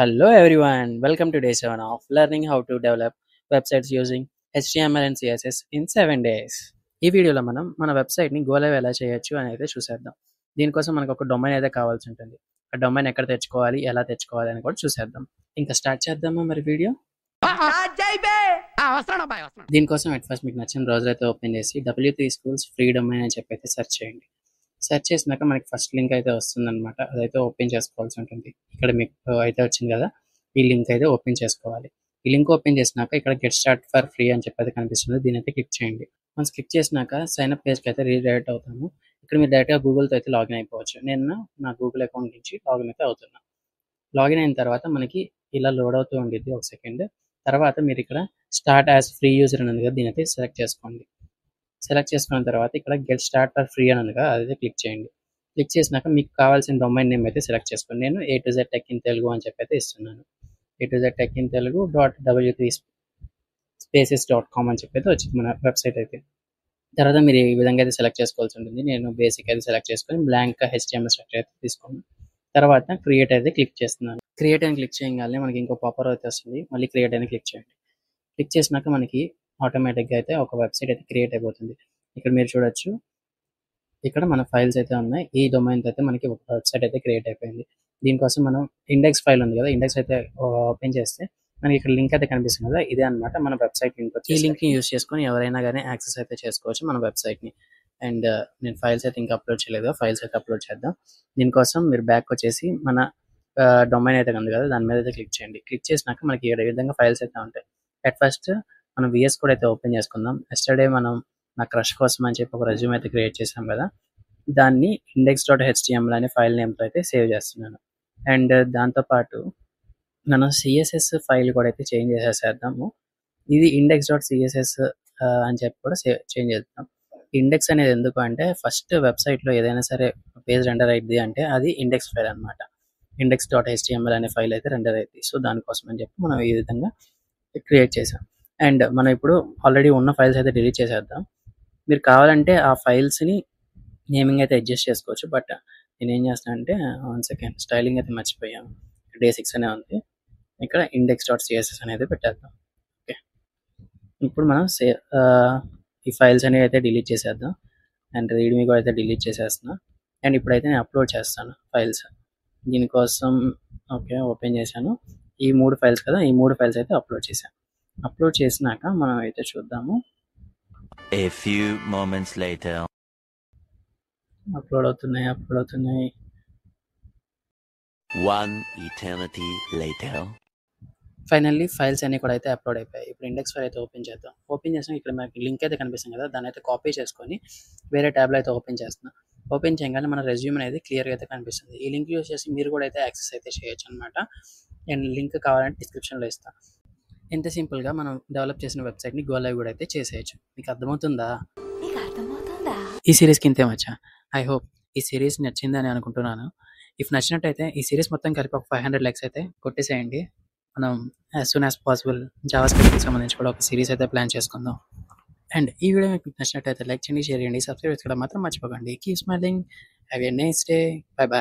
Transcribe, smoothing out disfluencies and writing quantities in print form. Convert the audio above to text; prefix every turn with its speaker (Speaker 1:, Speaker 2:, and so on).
Speaker 1: Hello everyone, welcome to day 7 of learning how to develop websites using HTML and CSS in 7 days. ఈ వీడియోలో మనం మన వెబ్సైట్ని go live ఎలా చేయొచ్చు అని అయితే చూసేద్దాం. దీనికోసం మనకు ఒక డొమైన్ అయితే కావాల్సి ఉంటుంది. ఆ డొమైన్ ఎక్కడ తెచ్చుకోవాలి, ఎలా తెచ్చుకోవాలి అని కూడా చూసేద్దాం. ఇంకా స్టార్ట్ చేద్దామా మరి వీడియో? దీనికోసం అట్ ఫస్ట్ మీకు నచ్చిన బ్రౌజర్ అయితే ఓపెన్ చేసి W3 Schools ఫ్రీ డొమైన్ అని చెప్పి అయితే సెర్చ్ చేయండి. సెర్చ్ చేసినాక మనకి ఫస్ట్ లింక్ అయితే వస్తుందన్నమాట. అదైతే ఓపెన్ చేసుకోవాల్సి ఉంటుంది. ఇక్కడ మీకు అయితే వచ్చింది కదా, ఈ లింక్ అయితే ఓపెన్ చేసుకోవాలి. ఈ లింక్ ఓపెన్ చేసినాక ఇక్కడ గెట్ స్టార్ట్ ఫర్ ఫ్రీ అని చెప్పి అయితే కనిపిస్తుంది. దీని అయితే క్లిక్ చేయండి. మనం క్లిక్ చేసినాక సైన్ అప్ పేజ్కి అయితే రీడైరెక్ట్ అవుతాము. ఇక్కడ మీరు డైరెక్ట్గా గూగుల్తో అయితే లాగిన్ అయిపోవచ్చు. నేను నా గూగుల్ అకౌంట్ నుంచి లాగిన్ అయితే అవుతున్నాను. లాగిన్ అయిన తర్వాత మనకి ఇలా లోడ్ అవుతూ ఉండిద్ది ఒక సెకండ్. తర్వాత మీరు ఇక్కడ స్టార్ట్ యాజ్ ఫ్రీ యూజర్ అని ఉంది కదా, దీని అయితే సెలెక్ట్ చేసుకోండి. సెలెక్ట్ చేసుకున్న తర్వాత ఇక్కడ గెట్ స్టార్ట్ ఫర్ ఫ్రీ అని ఉంది కదా, అదైతే క్లిక్ చేయండి. క్లిక్ చేసినాక మీకు కావాల్సిన డొమైన్ నేమ్ అయితే సెలెక్ట్ చేసుకోండి. నేను A to Z Tech in Telugu అని చెప్పి అయితే ఇస్తున్నాను. A to Z Tech in Telugu .w3 spaces.com అని చెప్పి అయితే వచ్చింది మన వెబ్సైట్ అయితే. తర్వాత మీరు ఈ విధంగా అయితే సెలెక్ట్ చేసుకోవాల్సి ఉంటుంది. నేను బేసిక్ అయితే సెలెక్ట్ చేసుకొని బ్లాంక్ HTML స్ట్రక్చర్ అయితే తీసుకున్నాను. తర్వాత క్రియేట్ అయితే క్లిక్ చేస్తున్నాను. క్రియేట్ అని క్లిక్ చేయగానే మనకి ఇంకో పాపర్ అయితే వస్తుంది. మళ్ళీ క్రియేట్ అని క్లిక్ చేయండి. క్లిక్ చేసినాక మనకి ఆటోమేటిక్గా అయితే ఒక వెబ్సైట్ అయితే క్రియేట్ అయిపోతుంది. ఇక్కడ మీరు చూడొచ్చు, ఇక్కడ మన ఫైల్స్ అయితే ఉన్నాయి. ఈ డొమైన్ అయితే మనకి ఒక వెబ్సైట్ అయితే క్రియేట్ అయిపోయింది. దీనికోసం మనం ఇండెక్స్ ఫైల్ ఉంది కదా, ఇండెక్స్ అయితే ఓపెన్ చేస్తే మనకి ఇక్కడ లింక్ అయితే కనిపిస్తుంది కదా, ఇదే అనమాట మన వెబ్సైట్ లింక్. ఈ లింక్ని యూస్ చేసుకొని ఎవరైనా కానీ యాక్సెస్ అయితే చేసుకోవచ్చు మన వెబ్సైట్ని. అండ్ నేను ఫైల్స్ అయితే ఇంకా అప్లోడ్ చేయలేదు, ఫైల్స్ అయితే అప్లోడ్ చేద్దాం. దీనికోసం మీరు బ్యాక్ వచ్చేసి మన డొమైన్ అయితే ఉంది కదా, దాని మీద అయితే క్లిక్ చేయండి. క్లిక్ చేసినాక మనకి ఈ విధంగా ఫైల్స్ అయితే ఉంటాయి. అట్ ఫస్ట్ మనం VS కోడ్ అయితే ఓపెన్ చేసుకుందాం. ఎస్టర్డే మనం నా క్రష్ కోసం అని చెప్పి ఒక రెజ్యూమ్ అయితే క్రియేట్ చేసాం కదా, దాన్ని index.html అనే ఫైల్ నేమ్తో అయితే సేవ్ చేస్తున్నాను. అండ్ దాంతోపాటు మనం CSS ఫైల్ కూడా అయితే చేంజ్ చేసేద్దాము. ఇది index.css అని చెప్పి కూడా చేంజ్ చేద్దాం. ఇండెక్స్ అనేది ఎందుకు అంటే ఫస్ట్ వెబ్సైట్లో ఏదైనా సరే పేజ్ రెండర్ అయింది అంటే అది ఇండెక్స్ ఫైల్ అనమాట. index.html అనే ఫైల్ అయితే రెండర్ అయింది. సో దానికోసం అని చెప్పి మనం ఈ విధంగా క్రియేట్ చేసాం. అండ్ మనం ఇప్పుడు ఆల్రెడీ ఉన్న ఫైల్స్ అయితే డిలీట్ చేసేద్దాం. మీరు కావాలంటే ఆ ఫైల్స్ని నేమింగ్ అయితే అడ్జస్ట్ చేసుకోవచ్చు. బట్ నేను ఏం చేస్తాను అంటే 1 సెకండ్ స్టైలింగ్ అయితే మర్చిపోయాను. Day 6 అనే ఉంది. ఇక్కడ index.css అనేది పెట్టేద్దాం. ఓకే, ఇప్పుడు మనం ఈ ఫైల్స్ అనేవి అయితే డిలీట్ చేసేద్దాం. అండ్ రీడ్మీ కూడా అయితే డిలీట్ చేసేస్తున్నా. అండ్ ఇప్పుడైతే నేను అప్లోడ్ చేస్తాను ఫైల్స్. దీనికోసం ఓకే ఓపెన్ చేశాను. ఈ 3 ఫైల్స్ కదా, ఈ 3 ఫైల్స్ అయితే అప్లోడ్ చేశాను. అప్లోడ్ చేసినాక మనం అయితే చూద్దాము.
Speaker 2: A few moments later.
Speaker 1: Upload అవుతున్నాయి.
Speaker 2: One eternity later.
Speaker 1: Finally files అన్ని కూడా అయితే అప్లోడ్ అయిపోయాయి. ఇప్పుడు ఇండెక్స్ ఫైల్ అయితే ఓపెన్ చేద్దాం. ఓపెన్ చేసిన ఇక్కడ మనకి లింక్ అయితే కనిపిస్తుంది కదా, దాన్ని అయితే కాపీ చేసుకొని వేరే ట్యాబ్లో అయితే ఓపెన్ చేస్తున్నాం. ఓపెన్ చేయగానే మన రెజ్యూమ్ అనేది క్లియర్గా అయితే కనిపిస్తుంది. ఈ లింక్ యూజ్ చేసి మీరు కూడా అయితే యాక్సెస్ అయితే చేయొచ్చు అనమాట. అండ్ లింక్ కావాలంటే డిస్క్రిప్షన్లో ఇస్తాను. ఎంత సింపుల్గా మనం డెవలప్ చేసిన వెబ్సైట్ని గో లైవ్ కూడా అయితే చేసేయచ్చు. మీకు అర్థమవుతుందా? ఈ సిరీస్కి ఇంతే మచ్చా. ఐ హోప్ ఈ సిరీస్ నచ్చిందని అనుకుంటున్నాను. ఇఫ్ నచ్చినట్టయితే ఈ సిరీస్ మొత్తం కలిపి ఒక 500 లైక్స్ అయితే కొట్టేసేయండి. మనం యాజ్ సూన్ యాజ్ పాసిబుల్ జావాస్క్రిప్ట్కి సంబంధించి కూడా ఒక సిరీస్ అయితే ప్లాన్ చేసుకుందాం. అండ్ ఈ వీడియో మీకు నచ్చినట్టయితే లైక్ చేయండి, షేర్ చేయండి, సబ్స్క్రైబ్ చేసుకోవడం మాత్రం మర్చిపోకండి. Keep smiling, have a nice day, by by.